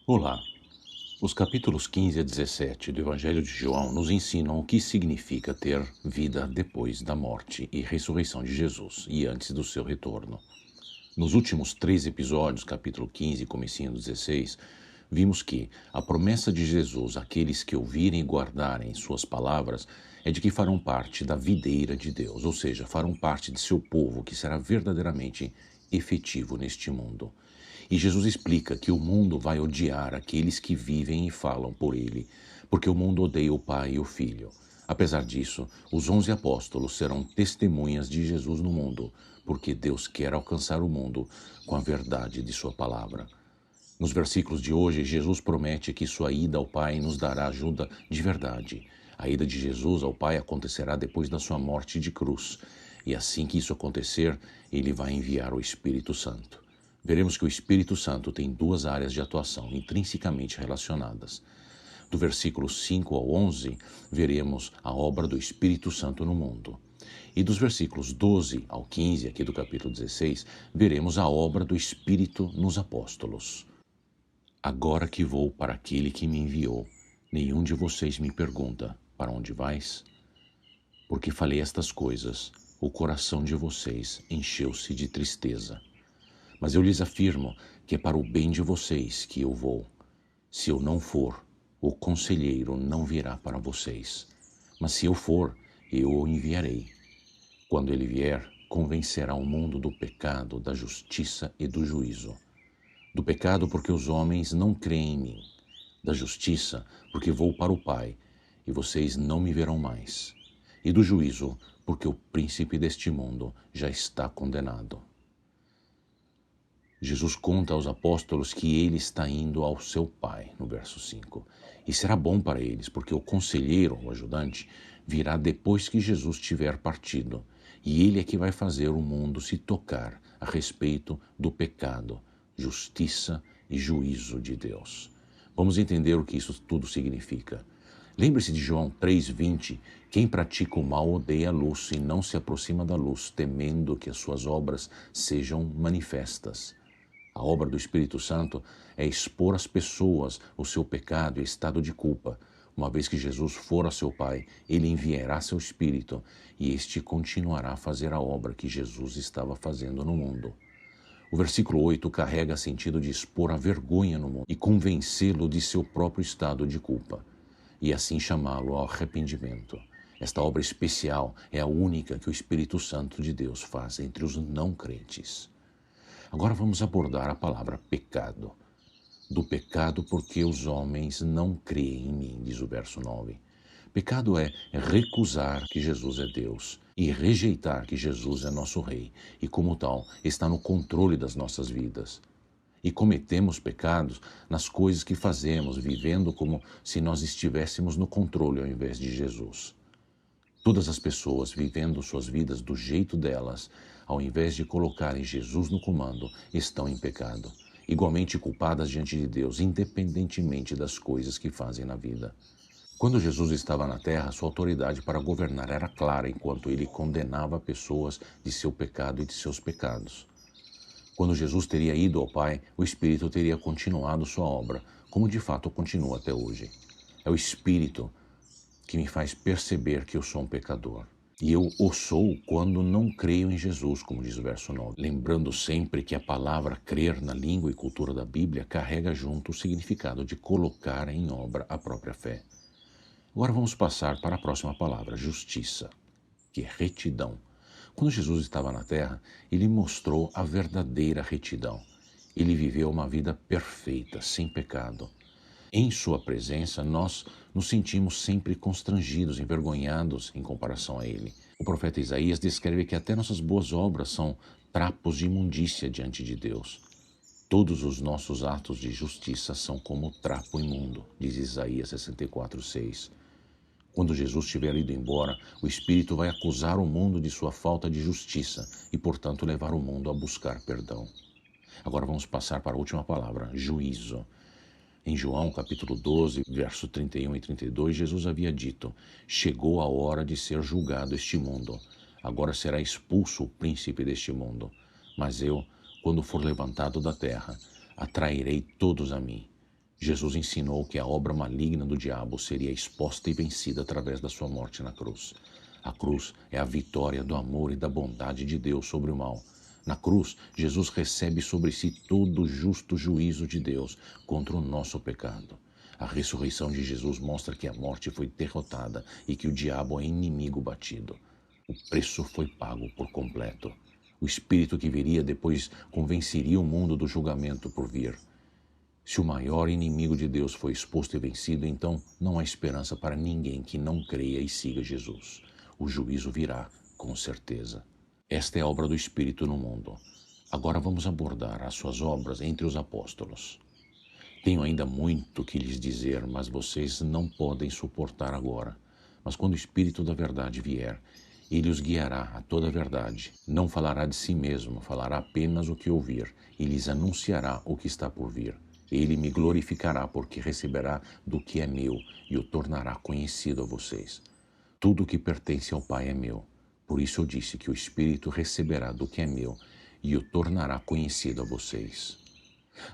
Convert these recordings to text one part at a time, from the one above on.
Olá! Os capítulos 15 a 17 do Evangelho de João nos ensinam o que significa ter vida depois da morte e ressurreição de Jesus e antes do seu retorno. Nos últimos 3 episódios, capítulo 15 e comecinho do 16, vimos que a promessa de Jesus àqueles que ouvirem e guardarem suas palavras é de que farão parte da videira de Deus, ou seja, farão parte de seu povo que será verdadeiramente efetivo neste mundo. E Jesus explica que o mundo vai odiar aqueles que vivem e falam por ele, porque o mundo odeia o Pai e o Filho. Apesar disso, os 11 apóstolos serão testemunhas de Jesus no mundo, porque Deus quer alcançar o mundo com a verdade de sua palavra. Nos versículos de hoje, Jesus promete que sua ida ao Pai nos dará ajuda de verdade. A ida de Jesus ao Pai acontecerá depois da sua morte de cruz, e assim que isso acontecer, ele vai enviar o Espírito Santo. Veremos que o Espírito Santo tem duas áreas de atuação intrinsecamente relacionadas. Do versículo 5 ao 11, veremos a obra do Espírito Santo no mundo. E dos versículos 12 ao 15, aqui do capítulo 16, veremos a obra do Espírito nos apóstolos. Agora que vou para aquele que me enviou, nenhum de vocês me pergunta, para onde vais? Porque falei estas coisas, o coração de vocês encheu-se de tristeza. Mas eu lhes afirmo que é para o bem de vocês que eu vou. Se eu não for, o conselheiro não virá para vocês. Mas se eu for, eu o enviarei. Quando ele vier, convencerá o mundo do pecado, da justiça e do juízo. Do pecado, porque os homens não creem em mim. Da justiça, porque vou para o Pai, e vocês não me verão mais. E do juízo, porque o príncipe deste mundo já está condenado. Jesus conta aos apóstolos que ele está indo ao seu Pai, no verso 5. E será bom para eles, porque o conselheiro, o ajudante, virá depois que Jesus tiver partido. E ele é que vai fazer o mundo se tocar a respeito do pecado, justiça e juízo de Deus. Vamos entender o que isso tudo significa. Lembre-se de João 3,20, quem pratica o mal odeia a luz e não se aproxima da luz, temendo que as suas obras sejam manifestas. A obra do Espírito Santo é expor às pessoas o seu pecado e estado de culpa. Uma vez que Jesus for a seu Pai, ele enviará seu Espírito e este continuará a fazer a obra que Jesus estava fazendo no mundo. O versículo 8 carrega sentido de expor a vergonha no mundo e convencê-lo de seu próprio estado de culpa, e assim chamá-lo ao arrependimento. Esta obra especial é a única que o Espírito Santo de Deus faz entre os não crentes. Agora vamos abordar a palavra pecado. Do pecado porque os homens não creem em mim, diz o verso 9. Pecado é recusar que Jesus é Deus e rejeitar que Jesus é nosso Rei e, como tal, está no controle das nossas vidas. E cometemos pecados nas coisas que fazemos, vivendo como se nós estivéssemos no controle ao invés de Jesus. Todas as pessoas vivendo suas vidas do jeito delas, ao invés de colocarem Jesus no comando, estão em pecado, igualmente culpadas diante de Deus, independentemente das coisas que fazem na vida. Quando Jesus estava na terra, sua autoridade para governar era clara, enquanto ele condenava pessoas de seu pecado e de seus pecados. Quando Jesus teria ido ao Pai, o Espírito teria continuado sua obra, como de fato continua até hoje. É o Espírito que me faz perceber que eu sou um pecador. E eu o sou quando não creio em Jesus, como diz o verso 9. Lembrando sempre que a palavra crer na língua e cultura da Bíblia carrega junto o significado de colocar em obra a própria fé. Agora vamos passar para a próxima palavra, justiça, que é retidão. Quando Jesus estava na terra, ele mostrou a verdadeira retidão. Ele viveu uma vida perfeita, sem pecado. Em sua presença, nós nos sentimos sempre constrangidos, envergonhados em comparação a ele. O profeta Isaías descreve que até nossas boas obras são trapos de imundícia diante de Deus. Todos os nossos atos de justiça são como trapo imundo, diz Isaías 64:6. Quando Jesus tiver ido embora, o Espírito vai acusar o mundo de sua falta de justiça e, portanto, levar o mundo a buscar perdão. Agora vamos passar para a última palavra, juízo. Em João, capítulo 12, verso 31 e 32, Jesus havia dito: chegou a hora de ser julgado este mundo. Agora será expulso o príncipe deste mundo. Mas eu, quando for levantado da terra, atrairei todos a mim. Jesus ensinou que a obra maligna do diabo seria exposta e vencida através da sua morte na cruz. A cruz é a vitória do amor e da bondade de Deus sobre o mal. Na cruz, Jesus recebe sobre si todo o justo juízo de Deus contra o nosso pecado. A ressurreição de Jesus mostra que a morte foi derrotada e que o diabo é inimigo batido. O preço foi pago por completo. O Espírito que viria depois convenceria o mundo do julgamento por vir. Se o maior inimigo de Deus foi exposto e vencido, então não há esperança para ninguém que não creia e siga Jesus. O juízo virá, com certeza. Esta é a obra do Espírito no mundo. Agora vamos abordar as suas obras entre os apóstolos. Tenho ainda muito que lhes dizer, mas vocês não podem suportar agora. Mas quando o Espírito da verdade vier, ele os guiará a toda a verdade. Não falará de si mesmo, falará apenas o que ouvir e lhes anunciará o que está por vir. Ele me glorificará porque receberá do que é meu e o tornará conhecido a vocês. Tudo o que pertence ao Pai é meu. Por isso eu disse que o Espírito receberá do que é meu e o tornará conhecido a vocês.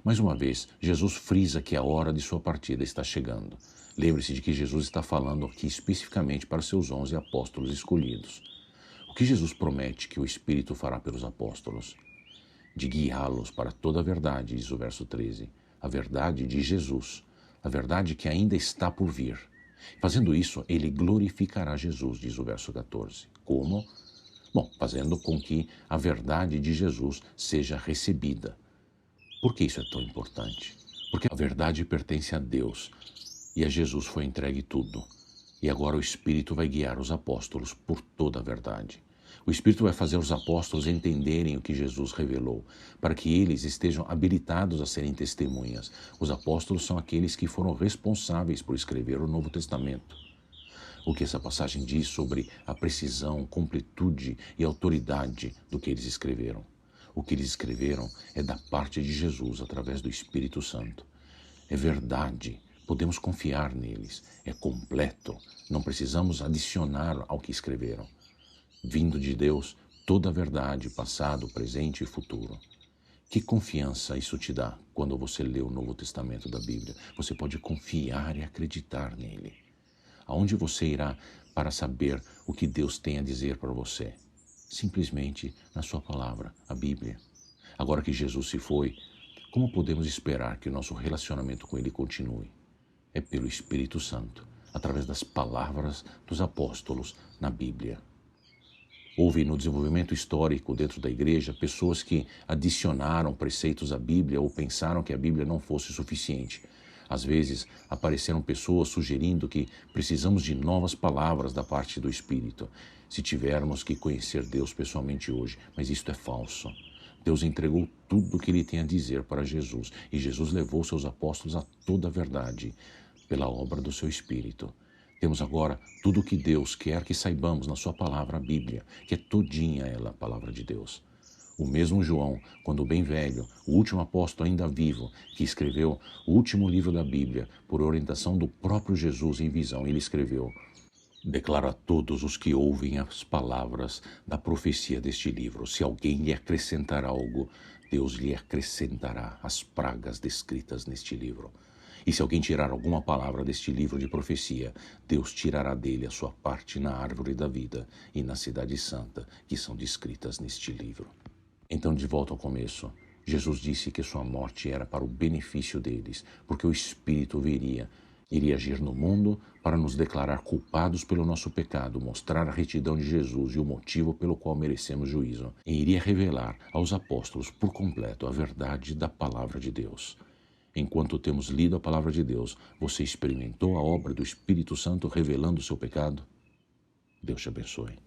Mais uma vez, Jesus frisa que a hora de sua partida está chegando. Lembre-se de que Jesus está falando aqui especificamente para seus 11 apóstolos escolhidos. O que Jesus promete que o Espírito fará pelos apóstolos? De guiá-los para toda a verdade, diz o verso 13. A verdade de Jesus, a verdade que ainda está por vir. Fazendo isso, ele glorificará Jesus, diz o verso 14. Como? Bom, fazendo com que a verdade de Jesus seja recebida. Por que isso é tão importante? Porque a verdade pertence a Deus e a Jesus foi entregue tudo. E agora o Espírito vai guiar os apóstolos por toda a verdade. O Espírito vai fazer os apóstolos entenderem o que Jesus revelou, para que eles estejam habilitados a serem testemunhas. Os apóstolos são aqueles que foram responsáveis por escrever o Novo Testamento. O que essa passagem diz sobre a precisão, completude e autoridade do que eles escreveram. O que eles escreveram é da parte de Jesus, através do Espírito Santo. É verdade, podemos confiar neles, é completo, não precisamos adicionar ao que escreveram. Vindo de Deus, toda a verdade, passado, presente e futuro. Que confiança isso te dá quando você lê o Novo Testamento da Bíblia? Você pode confiar e acreditar nele. Aonde você irá para saber o que Deus tem a dizer para você? Simplesmente na sua palavra, a Bíblia. Agora que Jesus se foi, como podemos esperar que o nosso relacionamento com ele continue? É pelo Espírito Santo, através das palavras dos apóstolos na Bíblia. Houve no desenvolvimento histórico dentro da igreja pessoas que adicionaram preceitos à Bíblia ou pensaram que a Bíblia não fosse suficiente. Às vezes apareceram pessoas sugerindo que precisamos de novas palavras da parte do Espírito, se tivermos que conhecer Deus pessoalmente hoje, mas isto é falso. Deus entregou tudo o que ele tem a dizer para Jesus e Jesus levou seus apóstolos a toda a verdade pela obra do seu Espírito. Temos agora tudo o que Deus quer que saibamos na sua palavra, a Bíblia, que é todinha ela, a palavra de Deus. O mesmo João, quando bem velho, o último apóstolo ainda vivo, que escreveu o último livro da Bíblia, por orientação do próprio Jesus em visão, ele escreveu: declaro a todos os que ouvem as palavras da profecia deste livro, se alguém lhe acrescentar algo, Deus lhe acrescentará as pragas descritas neste livro. E se alguém tirar alguma palavra deste livro de profecia, Deus tirará dele a sua parte na árvore da vida e na cidade santa, que são descritas neste livro. Então, de volta ao começo, Jesus disse que sua morte era para o benefício deles, porque o Espírito iria agir no mundo para nos declarar culpados pelo nosso pecado, mostrar a retidão de Jesus e o motivo pelo qual merecemos juízo, e iria revelar aos apóstolos por completo a verdade da palavra de Deus. Enquanto temos lido a palavra de Deus, você experimentou a obra do Espírito Santo revelando o seu pecado? Deus te abençoe.